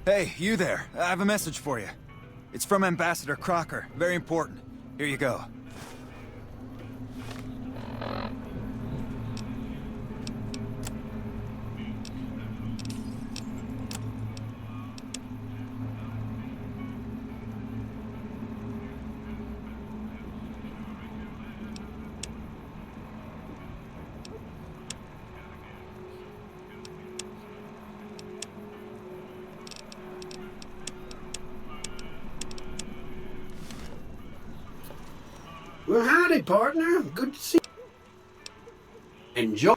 Hey, you there. I have a message for you. It's from Ambassador Crocker. Very important. Here you go. Well, howdy, partner. Good to see you. Enjoy.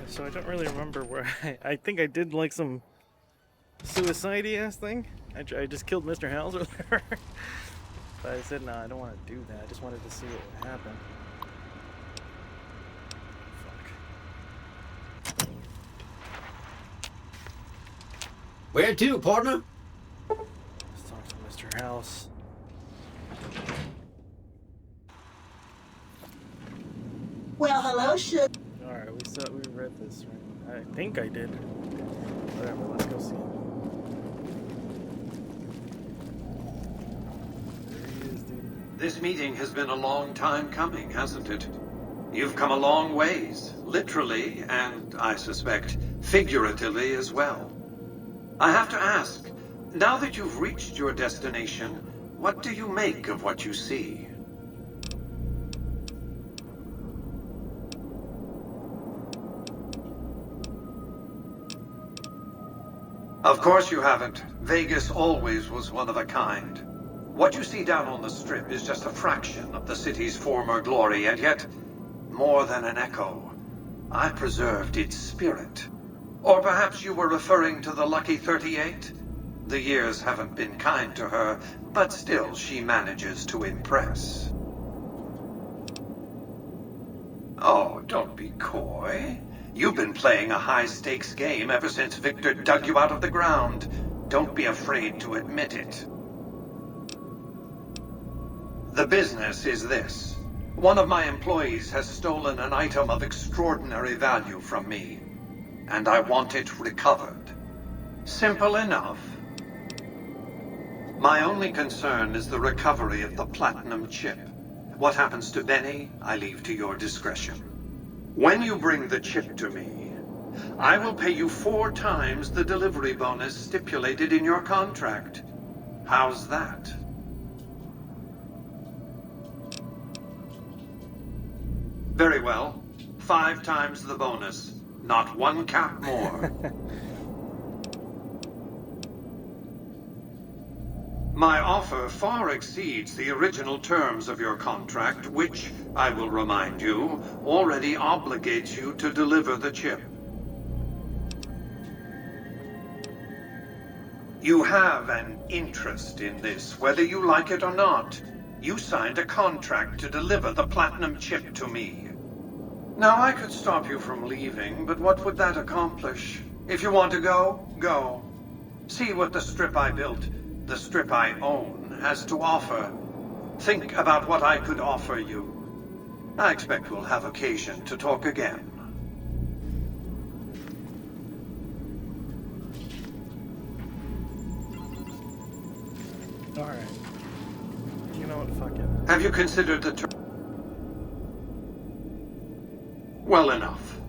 So I don't really remember where I think I did like some suicide-y ass thing. I just killed Mr. Howells earlier. But I said, no, I don't want to do that. I just wanted to see what would happen. Fuck. Where to, partner? Let's talk to Mr. House. Well, hello, sugar. Alright, we read this, right? I think I did. Whatever, let's go see him. There he is, dude. This meeting has been a long time coming, hasn't it? You've come a long ways, literally, and I suspect figuratively as well. I have to ask, now that you've reached your destination, what do you make of what you see? Of course you haven't. Vegas always was one of a kind. What you see down on the Strip is just a fraction of the city's former glory, and yet, more than an echo, I preserved its spirit. Or perhaps you were referring to the Lucky 38? The years haven't been kind to her, but still she manages to impress. Oh, don't be coy. You've been playing a high-stakes game ever since Victor dug you out of the ground. Don't be afraid to admit it. The business is this. One of my employees has stolen an item of extraordinary value from me, and I want it recovered. Simple enough. My only concern is the recovery of the platinum chip. What happens to Benny, I leave to your discretion. When you bring the chip to me, I will pay you 4 times the delivery bonus stipulated in your contract. How's that? Very well. 5 times the bonus. Not 1 cap more. My offer far exceeds the original terms of your contract, which, I will remind you, already obligates you to deliver the chip. You have an interest in this, whether you like it or not. You signed a contract to deliver the platinum chip to me. Now, I could stop you from leaving, but what would that accomplish? If you want to go, go. See what the Strip I built, the Strip I own, has to offer. Think about what I could offer you. I expect we'll have occasion to talk again. Alright. You know what, fuck it. Have you considered the term? Well enough.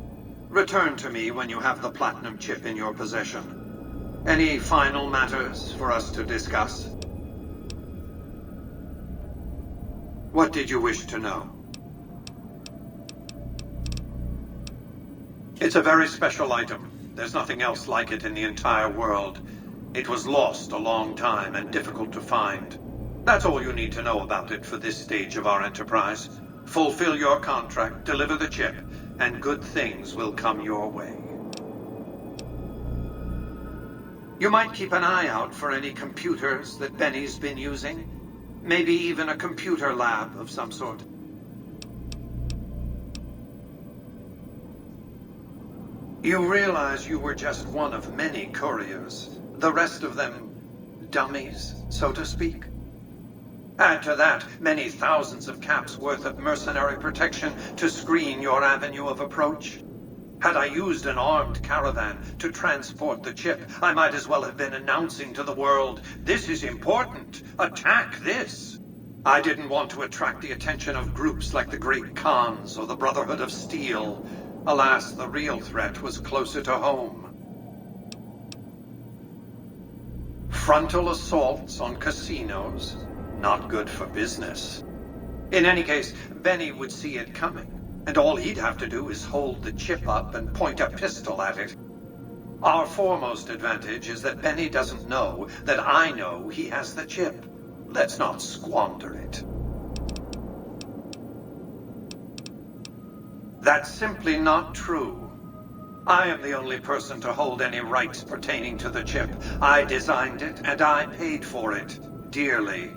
Return to me when you have the platinum chip in your possession. Any final matters for us to discuss? What did you wish to know? It's a very special item. There's nothing else like it in the entire world. It was lost a long time and difficult to find. That's all you need to know about it for this stage of our enterprise. Fulfill your contract, deliver the chip, and good things will come your way. You might keep an eye out for any computers that Benny's been using. Maybe even a computer lab of some sort. You realize you were just one of many couriers. The rest of them, dummies, so to speak. Add to that many thousands of caps worth of mercenary protection to screen your avenue of approach. Had I used an armed caravan to transport the chip, I might as well have been announcing to the world, "This is important. Attack this." I didn't want to attract the attention of groups like the Great Khans or the Brotherhood of Steel. Alas, the real threat was closer to home. Frontal assaults on casinos? Not good for business. In any case, Benny would see it coming, and all he'd have to do is hold the chip up and point a pistol at it. Our foremost advantage is that Benny doesn't know that I know he has the chip. Let's not squander it. That's simply not true. I am the only person to hold any rights pertaining to the chip. I designed it, and I paid for it, dearly.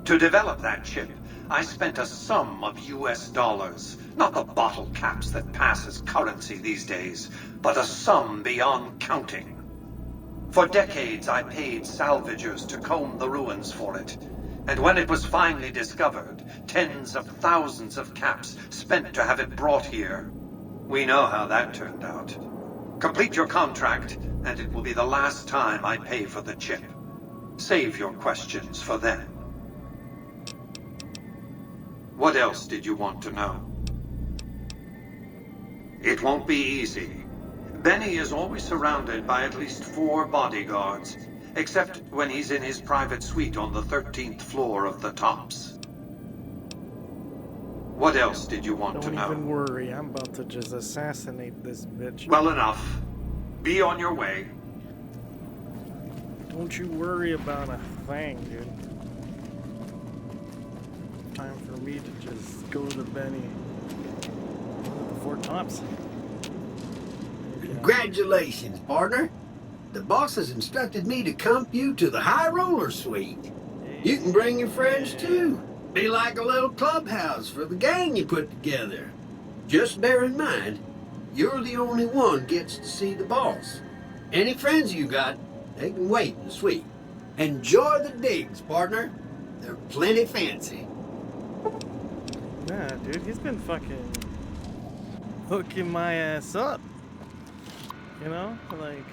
To develop that chip, I spent a sum of US dollars. Not the bottle caps that pass as currency these days, but a sum beyond counting. For decades, I paid salvagers to comb the ruins for it. And when it was finally discovered, tens of thousands of caps spent to have it brought here. We know how that turned out. Complete your contract, and it will be the last time I pay for the chip. Save your questions for then. What else did you want to know? It won't be easy. Benny is always surrounded by at least 4 bodyguards, except when he's in his private suite on the 13th floor of the Tops. What else did you want to know? Don't even worry, I'm about to just assassinate this bitch. Well enough. Be on your way. Don't you worry about a thing, dude. Time for me to just go to Benny. The 4 Tops. Congratulations, partner. The boss has instructed me to comp you to the High Roller Suite. You can bring your friends too. Be like a little clubhouse for the gang you put together. Just bear in mind, you're the only one gets to see the boss. Any friends you got, they can wait in the suite. Enjoy the digs, partner. They're plenty fancy. Nah, dude, he's been fucking hooking my ass up. You know? Like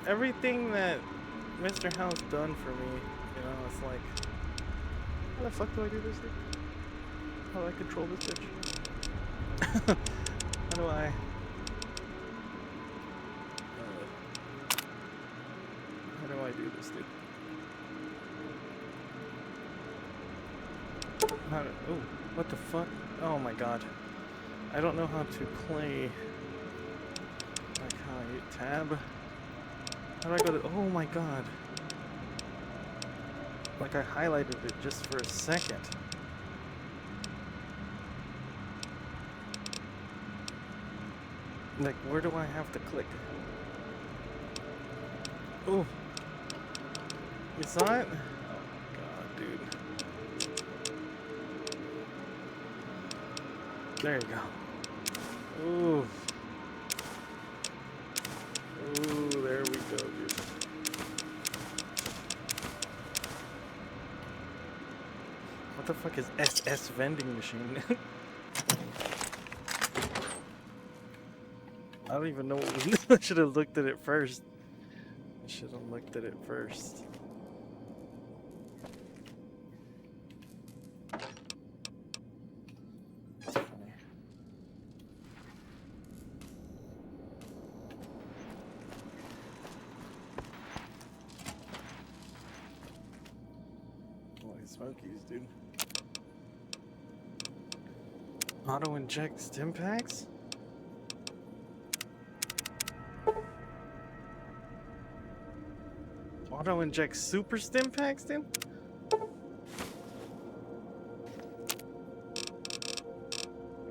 everything that Mr. House done for me, you know, it's like, how the fuck do I do this thing? How do I control this bitch? How do I? How do I do this, dude? How do, oh, what the fuck? Oh my god. I don't know how to play. Like how I hit tab. How do I go to, oh my god. Like I highlighted it just for a second. Like, where do I have to click? Oh. You saw it? Oh god, dude. There you go. Ooh. Ooh, there we go, dude. What the fuck is SS vending machine? I don't even know what was. I should have looked at it first. I should have looked at it first. That's funny. Holy smokies, dude. Auto inject stim packs? Auto inject super stim packs, dude?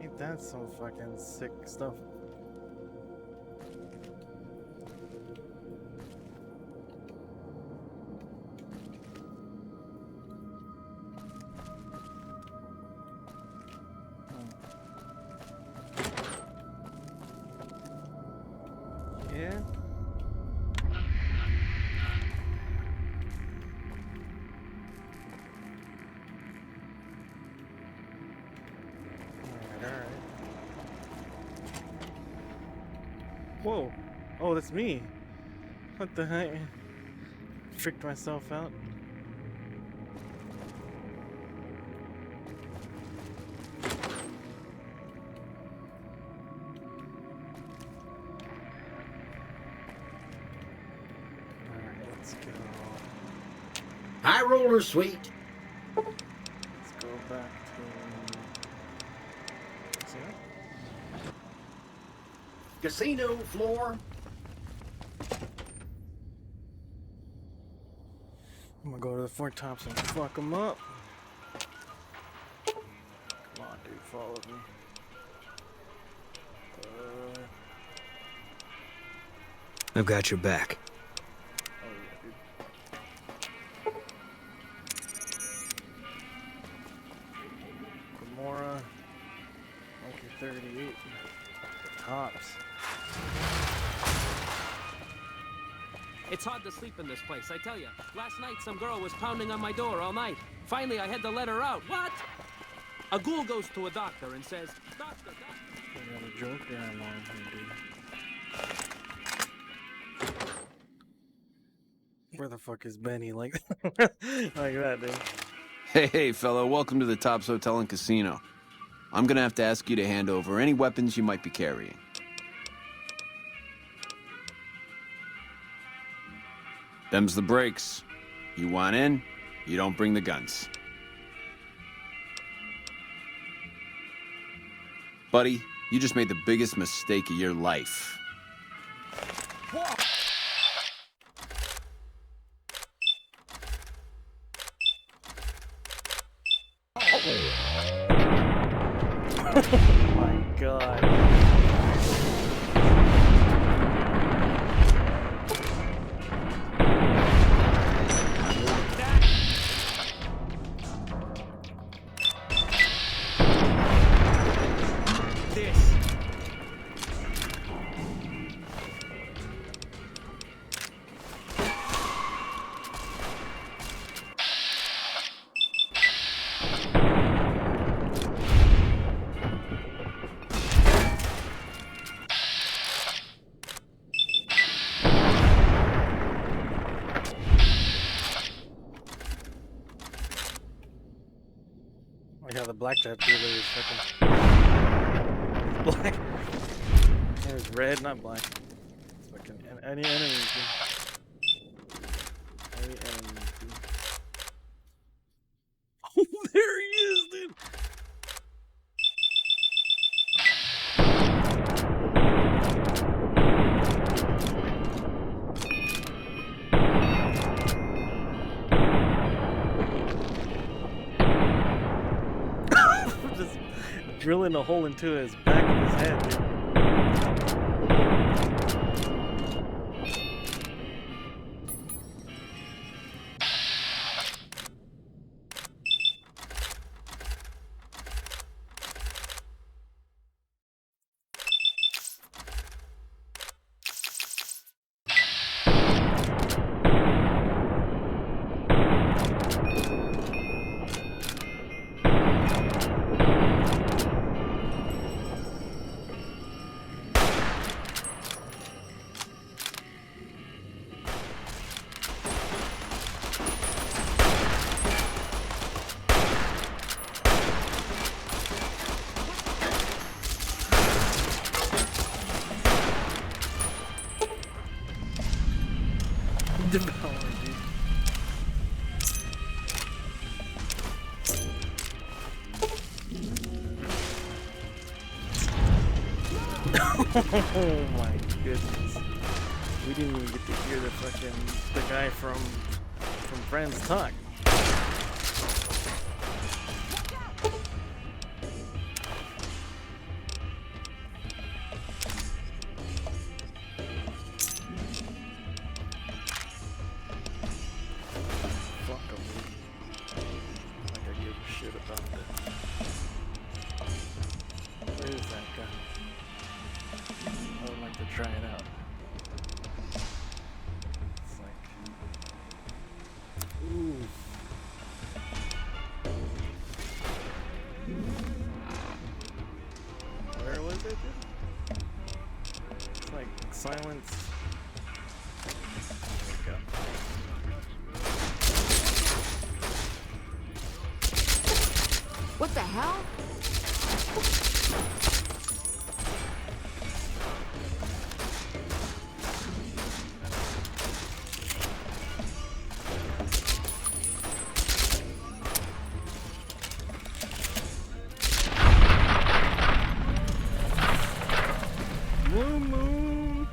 Ain't that some fucking sick stuff? Yeah. Whoa. Oh, that's me. What the heck? Tricked myself out. Alright, let's go. High roller suite. Let's go back to... See that? Casino floor. I'm gonna go to the four tops and fuck them up. Come on, dude, follow me. I've got your back. Oh yeah, dude. Gamora, Monkey 38, tops. It's hard to sleep in this place, I tell you. Last night, some girl was pounding on my door all night. Finally, I had to let her out. What? A ghoul goes to a doctor and says, Doctor, doctor. I got a Joker on here, dude. Where the fuck is Benny? Like, like that, dude. Hey, fellow, welcome to the Tops Hotel and Casino. I'm gonna have to ask you to hand over any weapons you might be carrying. Them's the breaks. You want in, you don't bring the guns. Buddy, you just made the biggest mistake of your life. Oh my god. Yeah, the blackjack dealer is fucking black. It was red, not black. It's fucking any enemies, dude. Any enemies, dude. Oh, there he is, dude. Just drilling a hole into his back of his head, dude. Devour, dude. Oh my goodness. We didn't even get to hear the guy from Friends talk. Try it out. It's like, ooh. Where was it? It's like silence. There we go. What the hell? Moon, moon.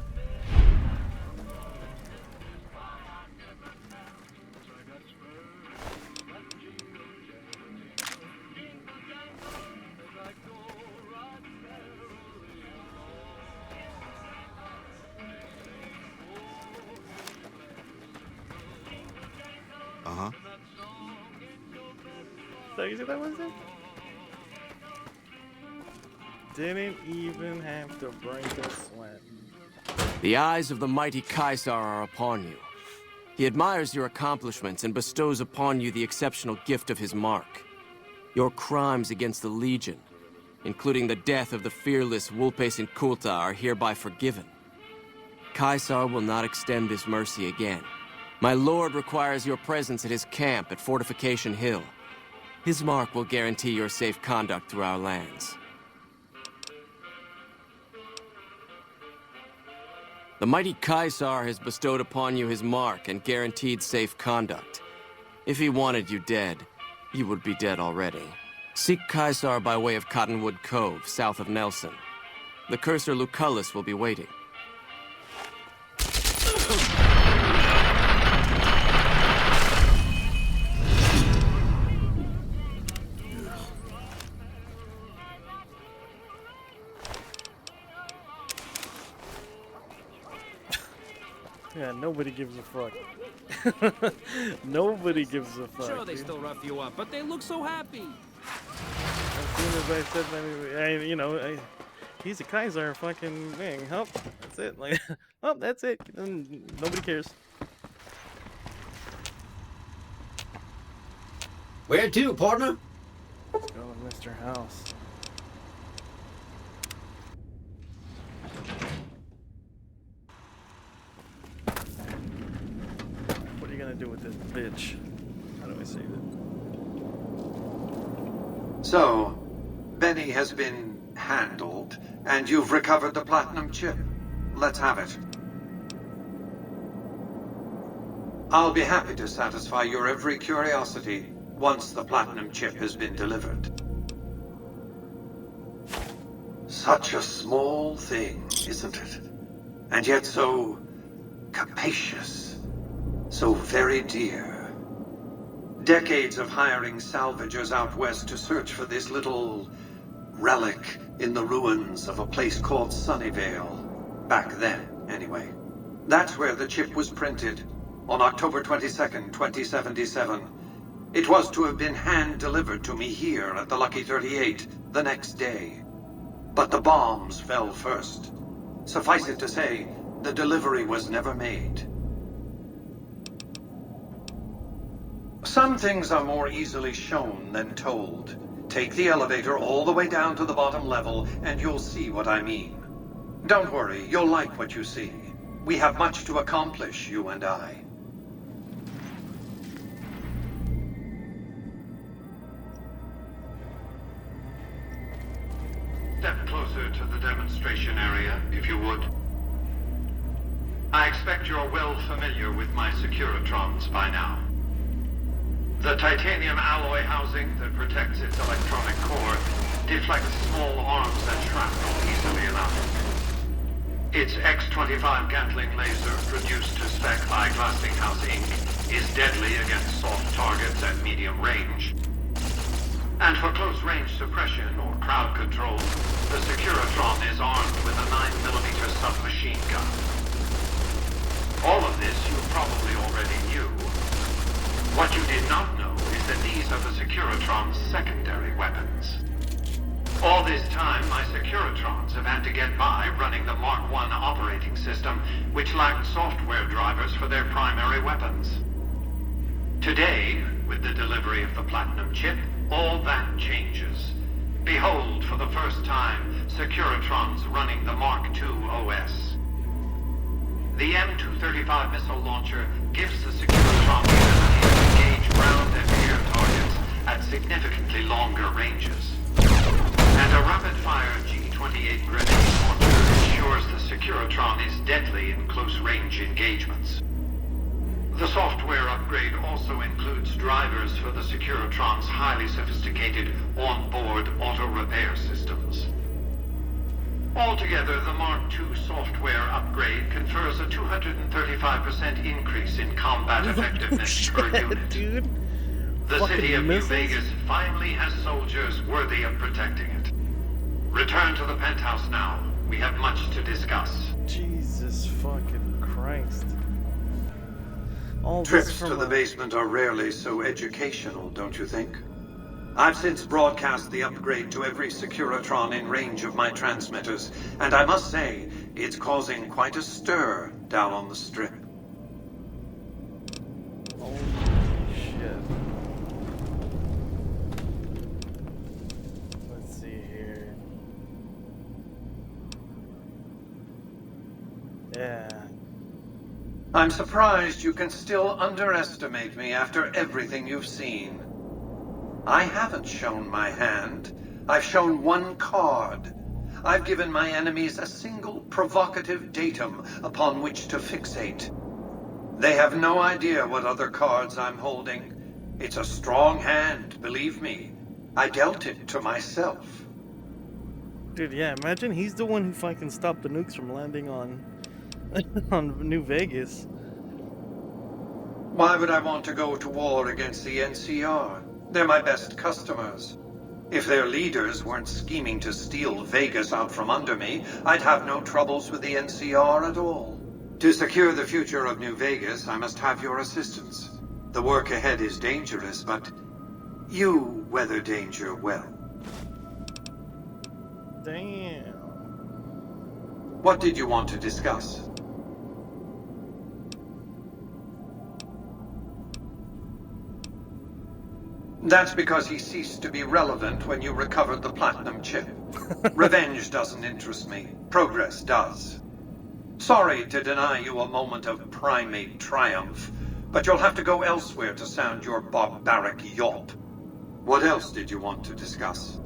Uh-huh. So you said that was it? Didn't even have to break a sweat. The eyes of the mighty Caesar are upon you. He admires your accomplishments and bestows upon you the exceptional gift of his mark. Your crimes against the Legion, including the death of the fearless Vulpes and Kulta, are hereby forgiven. Caesar will not extend this mercy again. My lord requires your presence at his camp at Fortification Hill. His mark will guarantee your safe conduct through our lands. The mighty Caesar has bestowed upon you his mark and guaranteed safe conduct. If he wanted you dead, you would be dead already. Seek Caesar by way of Cottonwood Cove, south of Nelson. The cursor Lucullus will be waiting. Yeah, nobody gives a fuck. Nobody gives a fuck. Sure, they still rough you up, but they look so happy. As soon as I said that, he's a Kaiser fucking thing. Oh, that's it. Like, oh, that's it. Nobody cares. Where to, partner? Let's go with Mr. House. What are you gonna do with this bitch? How do I save it? So, Benny has been handled, and you've recovered the platinum chip. Let's have it. I'll be happy to satisfy your every curiosity once the platinum chip has been delivered. Such a small thing, isn't it? And yet so capacious, so very dear. Decades of hiring salvagers out west to search for this little relic in the ruins of a place called Sunnyvale. Back then, anyway. That's where the chip was printed, on October 22nd, 2077. It was to have been hand-delivered to me here at the Lucky 38 the next day. But the bombs fell first. Suffice it to say, the delivery was never made. Some things are more easily shown than told. Take the elevator all the way down to the bottom level, and you'll see what I mean. Don't worry, you'll like what you see. We have much to accomplish, you and I. Step closer to the demonstration area, if you would. I expect you're well familiar with my Securitrons by now. The titanium alloy housing that protects its electronic core deflects small arms and shrapnel easily enough. Its X-25 Gatling laser, produced to spec by Glassinghouse Inc., is deadly against soft targets at medium range. And for close-range suppression or crowd control, the Securitron is armed with a 9mm submachine gun. All of this you probably already knew. What you did not know is that these are the Securitron's secondary weapons. All this time, my Securitrons have had to get by running the Mark I operating system, which lacked software drivers for their primary weapons. Today, with the delivery of the Platinum chip, all that changes. Behold, for the first time, Securitrons running the Mark II OS. The M235 missile launcher gives the Securotron the ability to engage ground and air targets at significantly longer ranges. And a rapid-fire G-28 grenade launcher ensures the Securotron is deadly in close-range engagements. The software upgrade also includes drivers for the Securotron's highly sophisticated on-board auto-repair systems. Altogether, the Mark II software upgrade confers a 235% increase in combat effectiveness per unit. Dude. The city of New missiles? Vegas finally has soldiers worthy of protecting it. Return to the penthouse now. We have much to discuss. Jesus fucking Christ. All Trips this from to the basement are rarely so educational, don't you think? I've since broadcast the upgrade to every Securotron in range of my transmitters, and I must say, it's causing quite a stir down on the Strip. Holy shit. Let's see here. Yeah. I'm surprised you can still underestimate me after everything you've seen. I haven't shown my hand. I've shown one card. I've given my enemies a single provocative datum upon which to fixate. They have no idea what other cards I'm holding. It's a strong hand, believe me. I dealt it to myself. Dude, yeah, imagine he's the one who fucking stopped the nukes from landing on on New Vegas. Why would I want to go to war against the NCR? They're my best customers. If their leaders weren't scheming to steal Vegas out from under me, I'd have no troubles with the NCR at all. To secure the future of New Vegas, I must have your assistance. The work ahead is dangerous, but you weather danger well. Damn. What did you want to discuss? That's because he ceased to be relevant when you recovered the platinum chip. Revenge doesn't interest me. Progress does. Sorry to deny you a moment of primate triumph, but you'll have to go elsewhere to sound your barbaric yawp. What else did you want to discuss?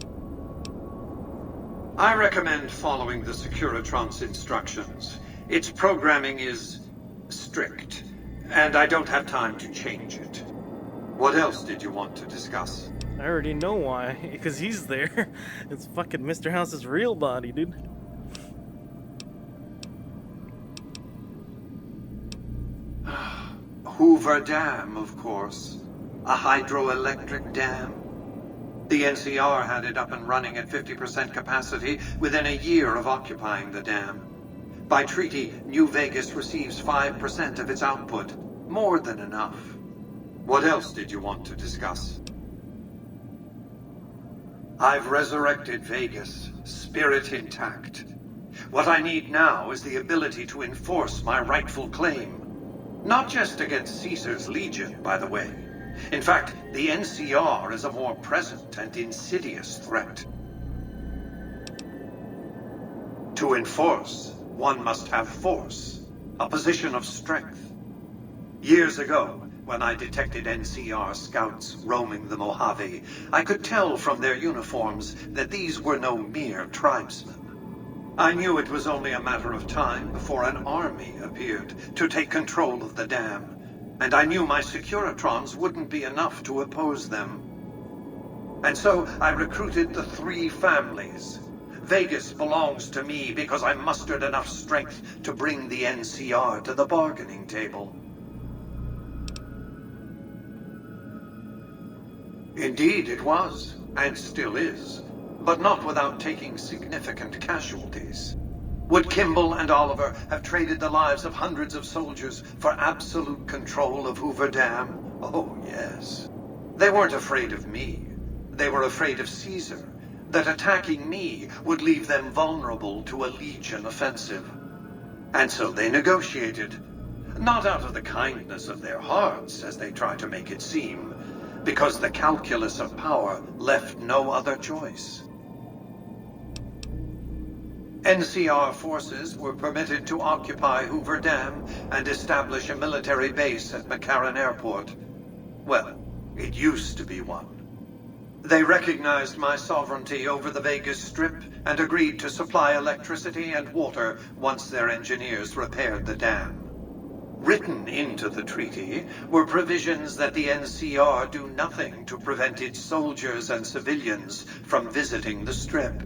I recommend following the Securotron's instructions. Its programming is strict, and I don't have time to change it. What else did you want to discuss? I already know why. Because he's there. It's fucking Mr. House's real body, dude. Hoover Dam, of course. A hydroelectric dam. The NCR had it up and running at 50% capacity within a year of occupying the dam. By treaty, New Vegas receives 5% of its output. More than enough. What else did you want to discuss? I've resurrected Vegas, spirit intact. What I need now is the ability to enforce my rightful claim. Not just against Caesar's Legion, by the way. In fact, the NCR is a more present and insidious threat. To enforce, one must have force, a position of strength. Years ago, when I detected NCR scouts roaming the Mojave, I could tell from their uniforms that these were no mere tribesmen. I knew it was only a matter of time before an army appeared to take control of the dam, and I knew my Securitrons wouldn't be enough to oppose them. And so I recruited the 3 families. Vegas belongs to me because I mustered enough strength to bring the NCR to the bargaining table. Indeed it was, and still is, but not without taking significant casualties. Would Kimball and Oliver have traded the lives of hundreds of soldiers for absolute control of Hoover Dam? Oh, yes. They weren't afraid of me. They were afraid of Caesar, that attacking me would leave them vulnerable to a Legion offensive. And so they negotiated, not out of the kindness of their hearts, as they try to make it seem, because the calculus of power left no other choice. NCR forces were permitted to occupy Hoover Dam and establish a military base at McCarran Airport. Well, it used to be one. They recognized my sovereignty over the Vegas Strip and agreed to supply electricity and water once their engineers repaired the dam. Written into the treaty were provisions that the NCR do nothing to prevent its soldiers and civilians from visiting the Strip.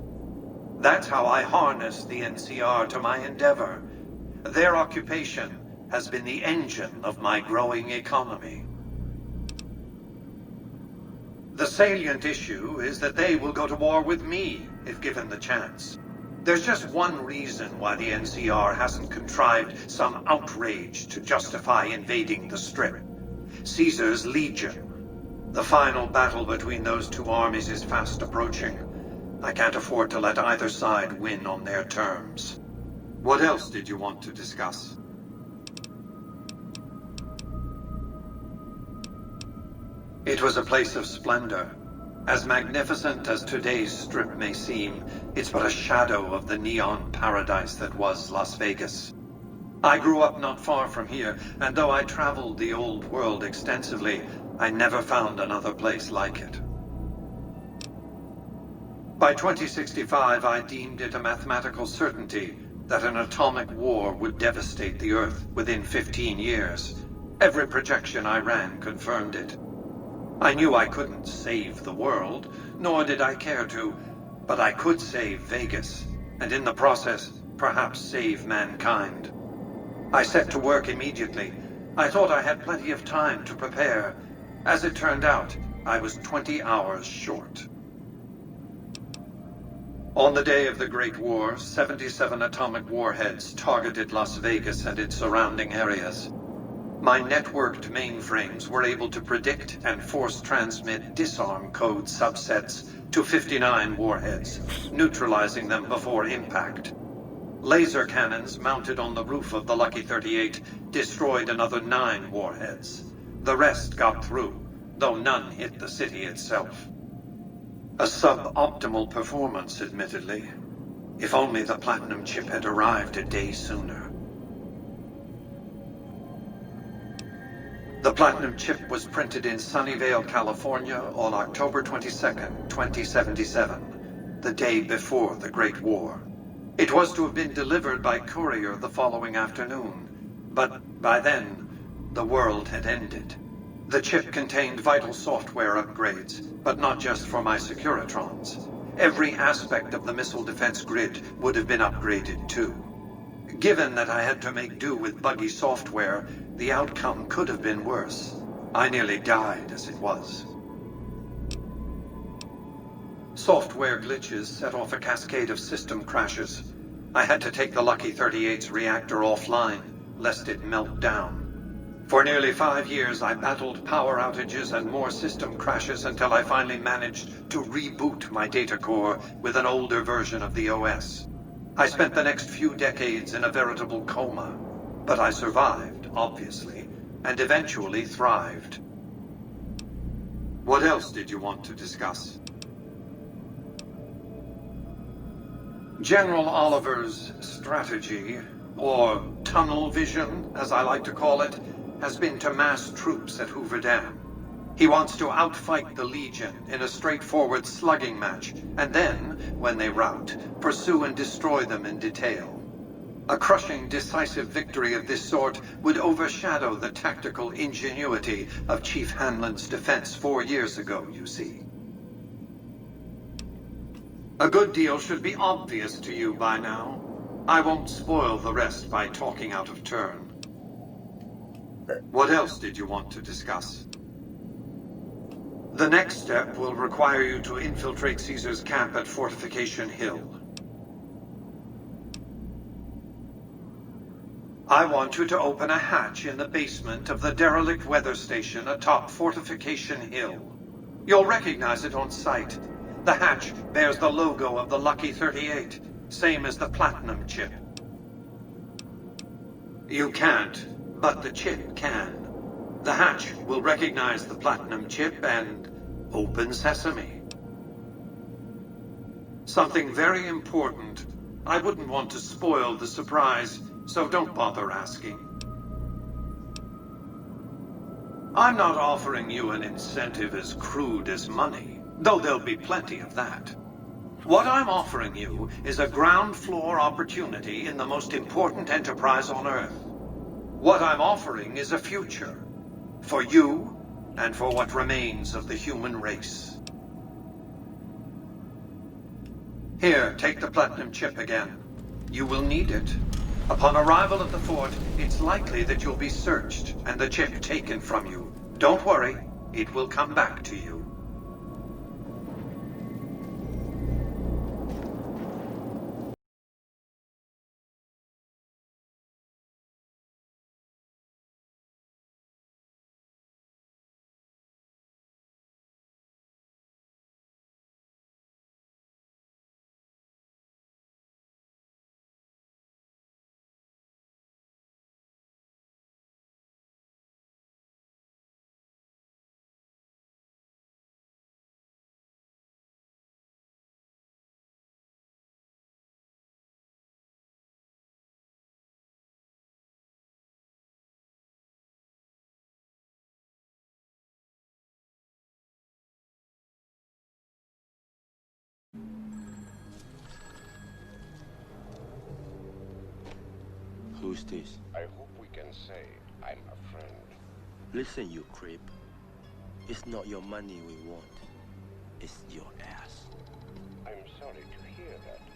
That's how I harnessed the NCR to my endeavor. Their occupation has been the engine of my growing economy. The salient issue is that they will go to war with me if given the chance. There's just one reason why the NCR hasn't contrived some outrage to justify invading the Strip. Caesar's Legion. The final battle between those two armies is fast approaching. I can't afford to let either side win on their terms. What else did you want to discuss? It was a place of splendor. As magnificent as today's Strip may seem, it's but a shadow of the neon paradise that was Las Vegas. I grew up not far from here, and though I traveled the old world extensively, I never found another place like it. By 2065, I deemed it a mathematical certainty that an atomic war would devastate the Earth within 15 years. Every projection I ran confirmed it. I knew I couldn't save the world, nor did I care to, but I could save Vegas, and in the process, perhaps save mankind. I set to work immediately. I thought I had plenty of time to prepare. As it turned out, I was 20 hours short. On the day of the Great War, 77 atomic warheads targeted Las Vegas and its surrounding areas. My networked mainframes were able to predict and force-transmit disarm code subsets to 59 warheads, neutralizing them before impact. Laser cannons mounted on the roof of the Lucky 38 destroyed another 9 warheads. The rest got through, though none hit the city itself. A suboptimal performance, admittedly. If only the platinum chip had arrived a day sooner. The platinum chip was printed in Sunnyvale, California on October 22nd, 2077, the day before the Great War. It was to have been delivered by courier the following afternoon, but by then, the world had ended. The chip contained vital software upgrades, but not just for my Securitrons. Every aspect of the missile defense grid would have been upgraded too. Given that I had to make do with buggy software, the outcome could have been worse. I nearly died as it was. Software glitches set off a cascade of system crashes. I had to take the Lucky 38's reactor offline, lest it melt down. For nearly 5 years, I battled power outages and more system crashes until I finally managed to reboot my data core with an older version of the OS. I spent the next few decades in a veritable coma, but I survived, obviously, and eventually thrived. What else did you want to discuss? General Oliver's strategy, or tunnel vision, as I like to call it, has been to mass troops at Hoover Dam. He wants to outfight the Legion in a straightforward slugging match, and then, when they rout, pursue and destroy them in detail. A crushing, decisive victory of this sort would overshadow the tactical ingenuity of Chief Hanlon's defense 4 years ago, you see. A good deal should be obvious to you by now. I won't spoil the rest by talking out of turn. What else did you want to discuss? The next step will require you to infiltrate Caesar's camp at Fortification Hill. I want you to open a hatch in the basement of the derelict weather station atop Fortification Hill. You'll recognize it on sight. The hatch bears the logo of the Lucky 38, same as the platinum chip. You can't, but the chip can. The hatch will recognize the platinum chip and open sesame. Something very important. I wouldn't want to spoil the surprise, so don't bother asking. I'm not offering you an incentive as crude as money, though there'll be plenty of that. What I'm offering you is a ground floor opportunity in the most important enterprise on Earth. What I'm offering is a future. For you, and for what remains of the human race. Here, take the platinum chip again. You will need it. Upon arrival at the fort, it's likely that you'll be searched and the chip taken from you. Don't worry, it will come back to you. Who's this? I hope we can say I'm a friend. Listen, you creep. It's not your money we want. It's your ass. I'm sorry to hear that.